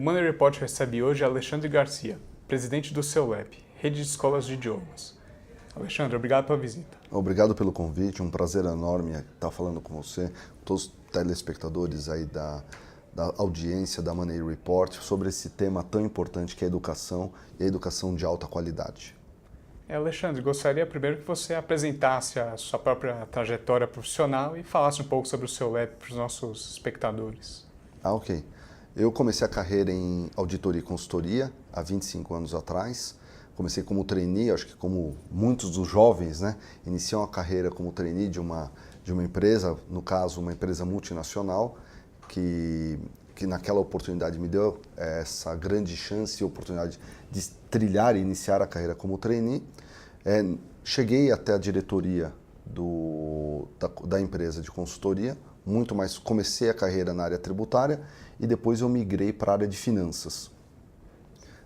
Money Report recebe hoje Alexandre Garcia, presidente do CEULEP, Rede de Escolas de Idiomas. Alexandre, obrigado pela visita. Obrigado pelo convite, um prazer enorme estar falando com você, todos os telespectadores aí da audiência da Money Report sobre esse tema tão importante que é a educação e a educação de alta qualidade. Alexandre, gostaria primeiro que você apresentasse a sua própria trajetória profissional e falasse um pouco sobre o CEULEP para os nossos espectadores. Ok. Eu comecei a carreira em auditoria e consultoria há 25 anos atrás. Comecei como trainee, acho que como muitos dos jovens, né, iniciam a carreira como trainee de uma empresa, no caso uma empresa multinacional, que naquela oportunidade me deu essa grande chance e oportunidade de trilhar e iniciar a carreira como trainee. Cheguei até a diretoria da empresa de consultoria, muito mais comecei a carreira na área tributária e depois eu migrei para a área de finanças.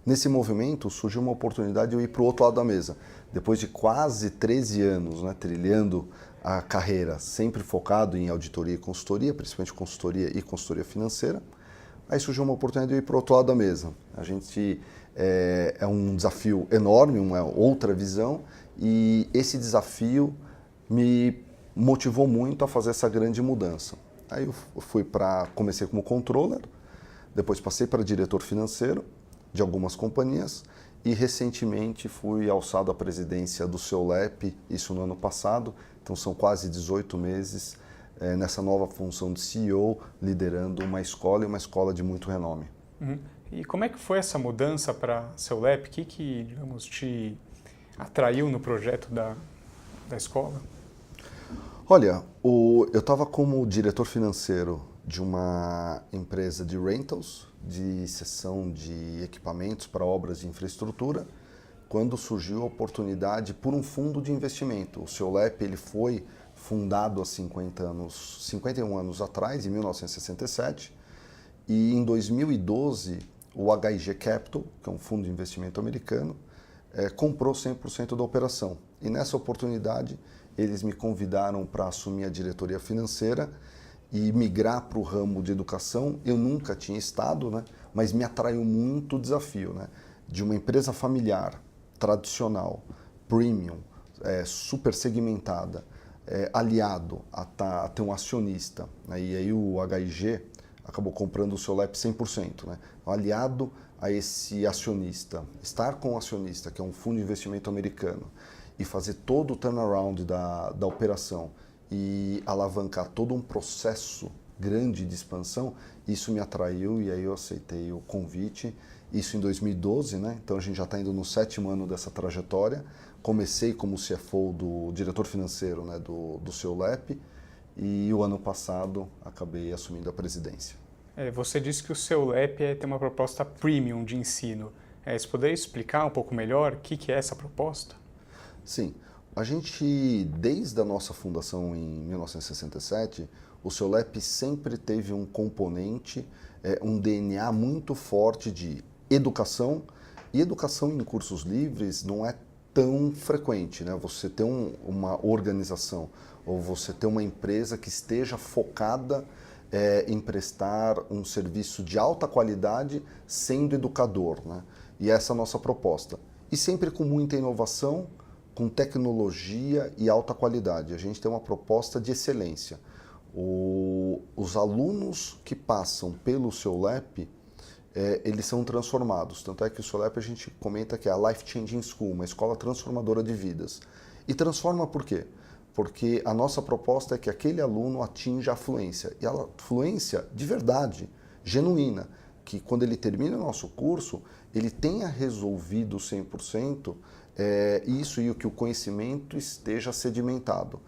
Nesse movimento surgiu uma oportunidade de eu ir para o outro lado da mesa. Depois de quase 13 anos, né, trilhando a carreira, sempre focado em auditoria e consultoria, principalmente consultoria e consultoria financeira, aí surgiu uma oportunidade de eu ir para o outro lado da mesa. A gente é um desafio enorme, uma outra visão, e esse desafio me motivou muito a fazer essa grande mudança. Aí eu comecei como controller, depois passei para diretor financeiro de algumas companhias e recentemente fui alçado à presidência do CEULEP, isso no ano passado, então são quase 18 meses nessa nova função de CEO, liderando uma escola de muito renome. Uhum. E como é que foi essa mudança para a CEULEP? O que digamos, te atraiu no projeto da escola? Olha, eu estava como diretor financeiro de uma empresa de rentals, de cessão de equipamentos para obras de infraestrutura, quando surgiu a oportunidade por um fundo de investimento. O CEULEP ele foi fundado há 51 anos atrás, em 1967, e em 2012 o H.I.G. Capital, que é um fundo de investimento americano, comprou 100% da operação. E nessa oportunidade eles me convidaram para assumir a diretoria financeira e migrar para o ramo de educação. Eu nunca tinha estado, né? Mas me atraiu muito o desafio, né? De uma empresa familiar, tradicional, premium, super segmentada, aliado a ter um acionista, né? E aí o H.I.G. acabou comprando o CEULEP 100%, né? Aliado a esse acionista, estar com o acionista, que é um fundo de investimento americano, e fazer todo o turnaround da operação e alavancar todo um processo grande de expansão, isso me atraiu e aí eu aceitei o convite. Isso em 2012, né? Então a gente já está indo no 7º ano dessa trajetória. Comecei como CFO do diretor financeiro, né, do CEULEP, e o ano passado acabei assumindo a presidência. Você disse que o CEULEP tem uma proposta premium de ensino. Você poderia explicar um pouco melhor o que é essa proposta? Sim, a gente, desde a nossa fundação em 1967, o CEULEP sempre teve um componente, um DNA muito forte de educação, e educação em cursos livres não é tão frequente, né? Você ter uma organização ou você ter uma empresa que esteja focada em prestar um serviço de alta qualidade sendo educador, né? E essa é a nossa proposta. E sempre com muita inovação, com tecnologia e alta qualidade. A gente tem uma proposta de excelência. Os alunos que passam pelo CEULEP, eles são transformados. Tanto é que o CEULEP a gente comenta que é a Life Changing School, uma escola transformadora de vidas. E transforma por quê? Porque a nossa proposta é que aquele aluno atinja a fluência. E a fluência de verdade, genuína, que quando ele termina o nosso curso, ele tenha resolvido 100% isso e que o conhecimento esteja sedimentado.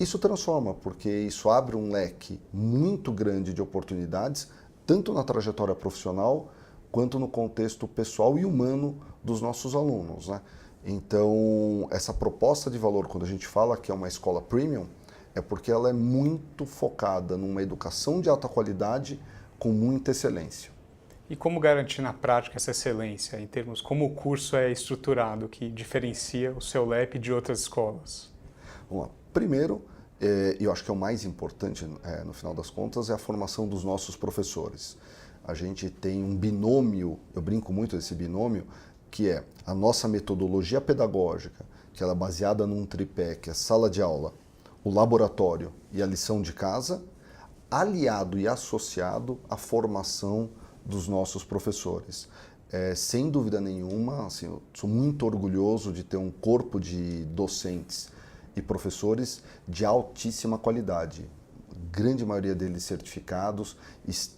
Isso transforma, porque isso abre um leque muito grande de oportunidades, tanto na trajetória profissional, quanto no contexto pessoal e humano dos nossos alunos, né? Então, essa proposta de valor, quando a gente fala que é uma escola premium, é porque ela é muito focada numa educação de alta qualidade com muita excelência. E como garantir na prática essa excelência, em termos como o curso é estruturado, que diferencia o CEULEP de outras escolas? Vamos lá. Primeiro, eu acho que é o mais importante no final das contas, é a formação dos nossos professores. a gente tem um binômio, eu brinco muito desse binômio, que é a nossa metodologia pedagógica, que ela é baseada num tripé, que é sala de aula, o laboratório e a lição de casa, aliado e associado à formação dos nossos professores. Sem dúvida nenhuma, assim, eu sou muito orgulhoso de ter um corpo de docentes e professores de altíssima qualidade. A grande maioria deles certificados,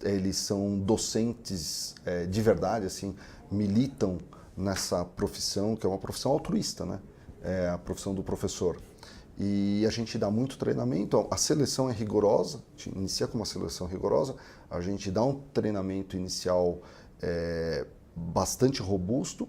eles são docentes de verdade, assim, militam nessa profissão, que é uma profissão altruísta, né? É a profissão do professor. E a gente dá muito treinamento, a seleção é rigorosa, a gente inicia com uma seleção rigorosa, a gente dá um treinamento inicial bastante robusto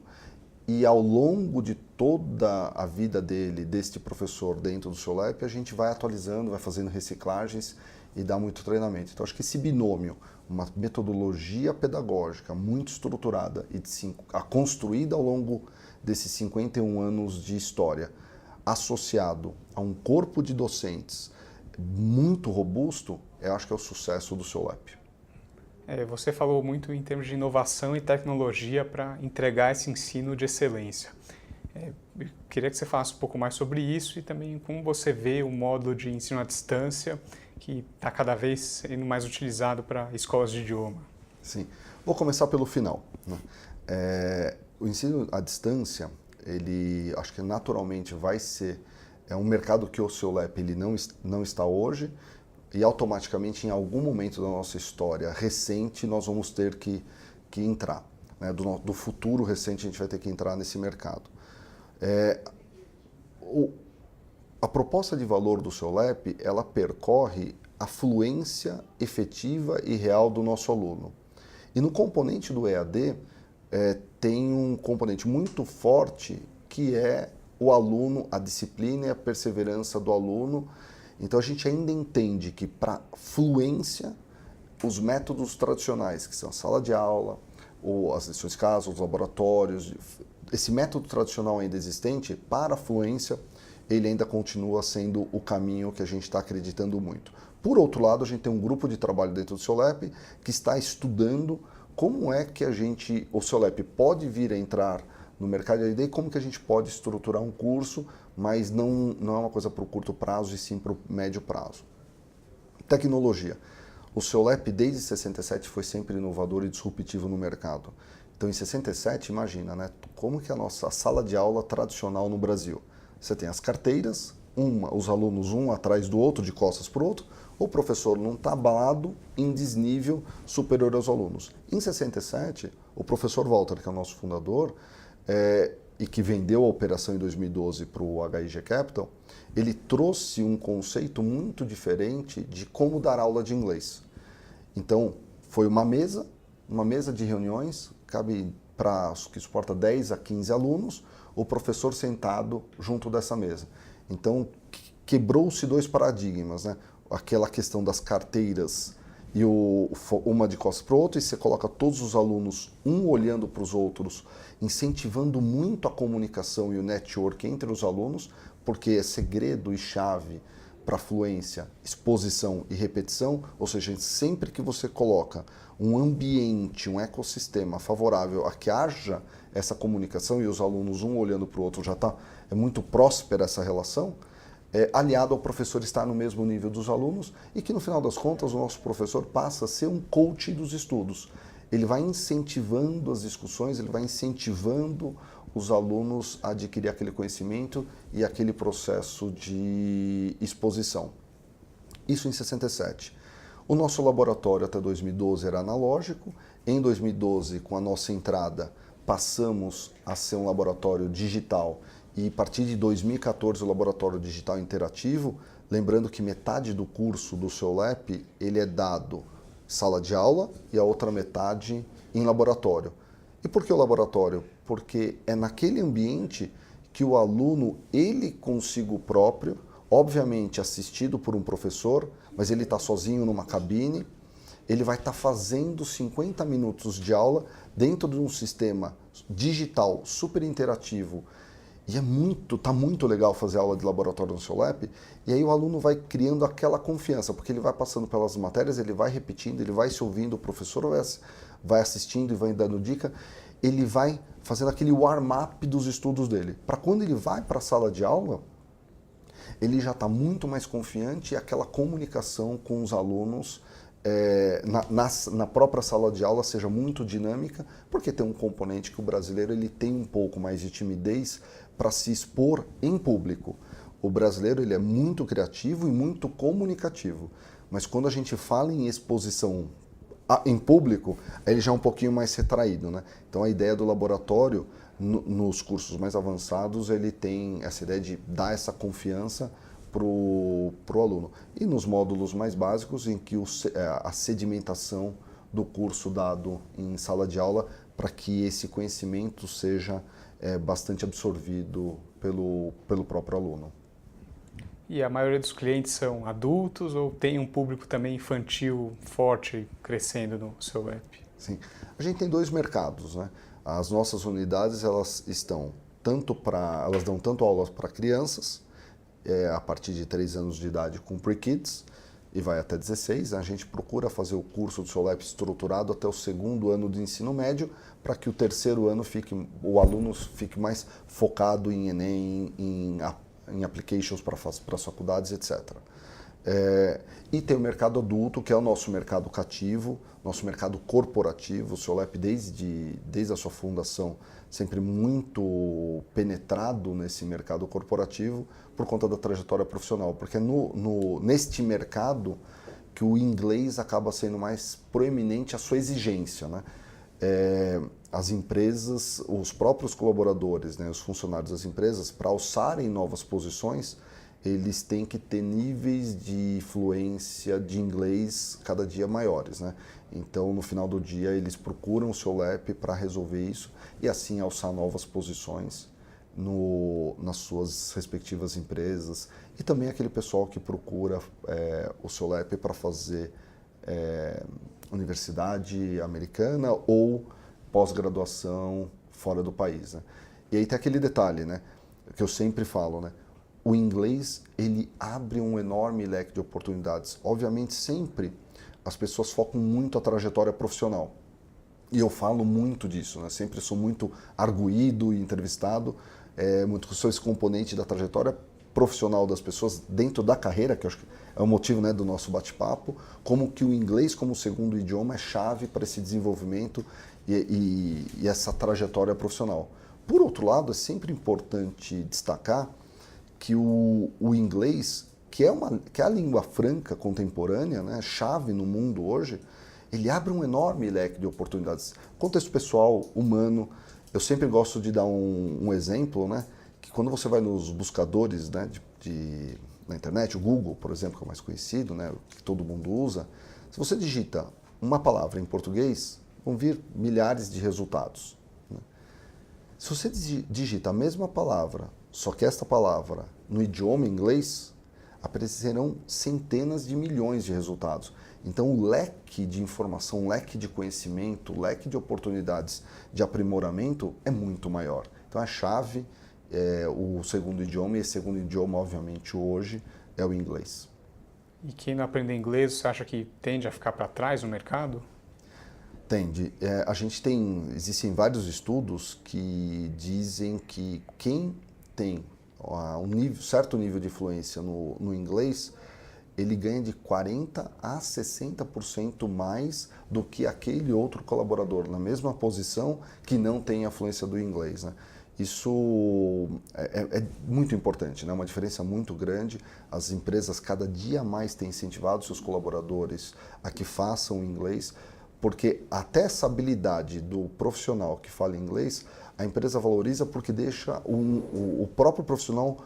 e ao longo de toda a vida deste professor dentro do seu LEP, a gente vai atualizando, vai fazendo reciclagens e dá muito treinamento. Então acho que esse binômio, uma metodologia pedagógica muito estruturada e construída ao longo desses 51 anos de história, associado a um corpo de docentes muito robusto, eu acho que é o sucesso do seu LEP. Você falou muito em termos de inovação e tecnologia para entregar esse ensino de excelência. Eu queria que você falasse um pouco mais sobre isso e também como você vê o módulo de ensino à distância, que está cada vez sendo mais utilizado para escolas de idioma. Sim. Vou começar pelo final, né? O ensino à distância, ele acho que naturalmente vai ser um mercado que o seu LEP ele não está hoje, e automaticamente em algum momento da nossa história recente nós vamos ter que entrar, né? Do futuro recente a gente vai ter que entrar nesse mercado. A proposta de valor do seu LEP, ela percorre a fluência efetiva e real do nosso aluno. E no componente do EAD tem um componente muito forte que é o aluno, a disciplina e a perseverança do aluno. Então a gente ainda entende que para fluência, os métodos tradicionais, que são a sala de aula, ou as lições de casa, os laboratórios, esse método tradicional ainda existente, para a fluência, ele ainda continua sendo o caminho que a gente está acreditando muito. Por outro lado, a gente tem um grupo de trabalho dentro do seu LEP que está estudando como é que o seu LEP pode vir a entrar no mercado de AD e como que a gente pode estruturar um curso, mas não é uma coisa para o curto prazo e sim para o médio prazo. Tecnologia. O seu LEP desde 67 foi sempre inovador e disruptivo no mercado. Então em 67, imagina, né, como que é a nossa sala de aula tradicional no Brasil. Você tem as carteiras, os alunos um atrás do outro, de costas para o outro, o professor num tablado em desnível superior aos alunos. Em 67, o professor Walter, que é o nosso fundador, e que vendeu a operação em 2012 para o HIG Capital, ele trouxe um conceito muito diferente de como dar aula de inglês. Então, foi uma mesa de reuniões, que suporta 10 a 15 alunos, o professor sentado junto dessa mesa. Então, quebrou-se dois paradigmas, né? Aquela questão das carteiras e uma de costas para o outro, e você coloca todos os alunos, um olhando para os outros, incentivando muito a comunicação e o network entre os alunos, porque é segredo e chave para fluência, exposição e repetição, ou seja, sempre que você coloca um ambiente, um ecossistema favorável a que haja essa comunicação e os alunos um olhando para o outro, é muito próspera essa relação, aliado ao professor estar no mesmo nível dos alunos e que no final das contas o nosso professor passa a ser um coach dos estudos. Ele vai incentivando as discussões, ele vai incentivando os alunos a adquirir aquele conhecimento e aquele processo de exposição. Isso em 67. O nosso laboratório até 2012 era analógico. Em 2012, com a nossa entrada, passamos a ser um laboratório digital e a partir de 2014 o laboratório digital interativo, lembrando que metade do curso do seu LEP ele é dado sala de aula e a outra metade em laboratório. E por que o laboratório? Porque é naquele ambiente que o aluno, ele consigo próprio, obviamente assistido por um professor, mas ele está sozinho numa cabine, ele vai estar fazendo 50 minutos de aula dentro de um sistema digital super interativo E tá muito legal fazer aula de laboratório no seu lab, e aí o aluno vai criando aquela confiança, porque ele vai passando pelas matérias, ele vai repetindo, ele vai se ouvindo, o professor vai assistindo e vai dando dica, ele vai fazendo aquele warm-up dos estudos dele. Para quando ele vai para a sala de aula, ele já está muito mais confiante e aquela comunicação com os alunos na própria sala de aula seja muito dinâmica, porque tem um componente que o brasileiro ele tem um pouco mais de timidez para se expor em público. O brasileiro ele é muito criativo e muito comunicativo, mas quando a gente fala em exposição em público, ele já é um pouquinho mais retraído, né? Então a ideia do laboratório nos cursos mais avançados ele tem essa ideia de dar essa confiança pro aluno. E nos módulos mais básicos em que a sedimentação do curso dado em sala de aula para que esse conhecimento seja bastante absorvido pelo próprio aluno. E a maioria dos clientes são adultos ou tem um público também infantil forte crescendo no seu app? Sim. A gente tem dois mercados, né? As nossas unidades elas dão tanto aulas para crianças, a partir de 3 anos de idade com pre-kids, e vai até 16. A gente procura fazer o curso do SOLEP estruturado até o 2º ano de ensino médio, para que o 3º ano o aluno fique mais focado em Enem, em applications para as faculdades, etc. E tem o mercado adulto, que é o nosso mercado cativo, nosso mercado corporativo. O SOLEP, desde a sua fundação, sempre muito penetrado nesse mercado corporativo por conta da trajetória profissional, porque é neste mercado que o inglês acaba sendo mais proeminente a sua exigência, né? As empresas, os próprios colaboradores, né, os funcionários das empresas, para alçarem novas posições, eles têm que ter níveis de fluência de inglês cada dia maiores, né? Então, no final do dia, eles procuram o SOLEP para resolver isso e assim alçar novas posições nas suas respectivas empresas. E também aquele pessoal que procura o SOLEP para fazer universidade americana ou pós-graduação fora do país, né? E aí tem aquele detalhe, né, que eu sempre falo, né? O inglês, ele abre um enorme leque de oportunidades. Obviamente, sempre as pessoas focam muito a trajetória profissional. E eu falo muito disso, né? Sempre sou muito arguído e entrevistado, muito com esse componente da trajetória profissional das pessoas dentro da carreira, que eu acho que é o motivo, né, do nosso bate-papo, como que o inglês como segundo idioma é chave para esse desenvolvimento e essa trajetória profissional. Por outro lado, é sempre importante destacar que o inglês, que é a língua franca contemporânea, né, chave no mundo hoje, ele abre um enorme leque de oportunidades. Contexto pessoal, humano, eu sempre gosto de dar um exemplo, né, que quando você vai nos buscadores, né, na internet, o Google, por exemplo, que é o mais conhecido, né, que todo mundo usa, se você digita uma palavra em português, vão vir milhares de resultados, né? Se você digita a mesma palavra, só que esta palavra no idioma inglês, aparecerão centenas de milhões de resultados. Então o leque de informação, o leque de conhecimento, o leque de oportunidades de aprimoramento é muito maior. Então a chave é o segundo idioma, e esse segundo idioma, obviamente, hoje é o inglês. E quem não aprende inglês, você acha que tende a ficar para trás no mercado? Tende. Existem vários estudos que dizem que quem tem certo nível de fluência no inglês, ele ganha de 40% a 60% mais do que aquele outro colaborador na mesma posição que não tem a fluência do inglês, né? Isso é muito importante, né? Uma diferença muito grande. As empresas cada dia mais têm incentivado seus colaboradores a que façam inglês, porque até essa habilidade do profissional que fala inglês, a empresa valoriza porque deixa o próprio profissional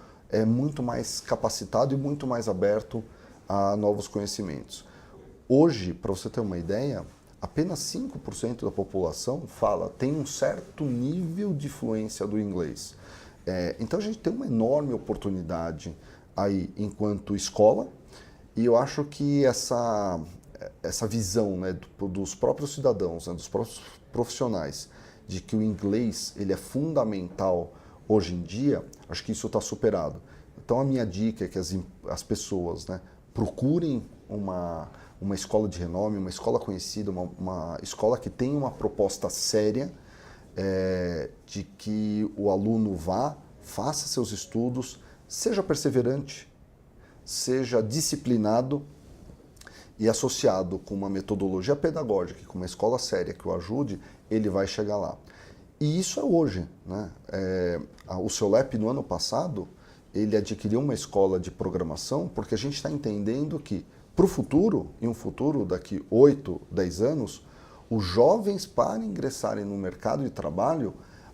muito mais capacitado e muito mais aberto a novos conhecimentos. Hoje, para você ter uma ideia, apenas 5% da população tem um certo nível de fluência do inglês. Então a gente tem uma enorme oportunidade aí enquanto escola, e eu acho que essa visão, né, dos próprios cidadãos, né, dos próprios profissionais, de que o inglês ele é fundamental hoje em dia, acho que isso está superado. Então a minha dica é que as pessoas, né, procurem uma escola de renome, uma escola conhecida, uma escola que tenha uma proposta séria, de que o aluno vá, faça seus estudos, seja perseverante, seja disciplinado e associado com uma metodologia pedagógica, com uma escola séria que o ajude, ele vai chegar lá. E isso é hoje, né? O SEULEP, no ano passado, ele adquiriu uma escola de programação porque a gente está entendendo que, para o futuro, em um futuro daqui 8, 10 anos, os jovens, para ingressarem no mercado de trabalho,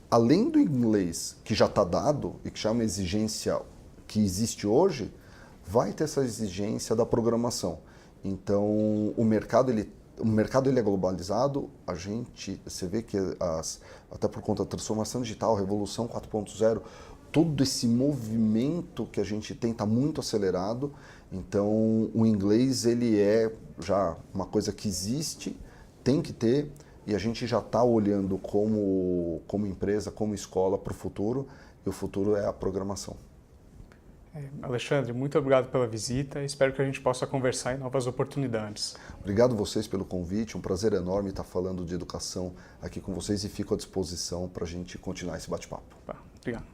além do inglês que já está dado e que já é uma exigência que existe hoje, vai ter essa exigência da programação. Então, o mercado ele é globalizado, você vê que até por conta da transformação digital, Revolução 4.0, todo esse movimento que a gente tem está muito acelerado. Então, o inglês ele é já uma coisa que existe, tem que ter, e a gente já está olhando como empresa, como escola para o futuro, e o futuro é a programação. Alexandre, muito obrigado pela visita. Espero que a gente possa conversar em novas oportunidades. Obrigado vocês pelo convite. Um prazer enorme estar falando de educação aqui com vocês e fico à disposição para a gente continuar esse bate-papo. Obrigado.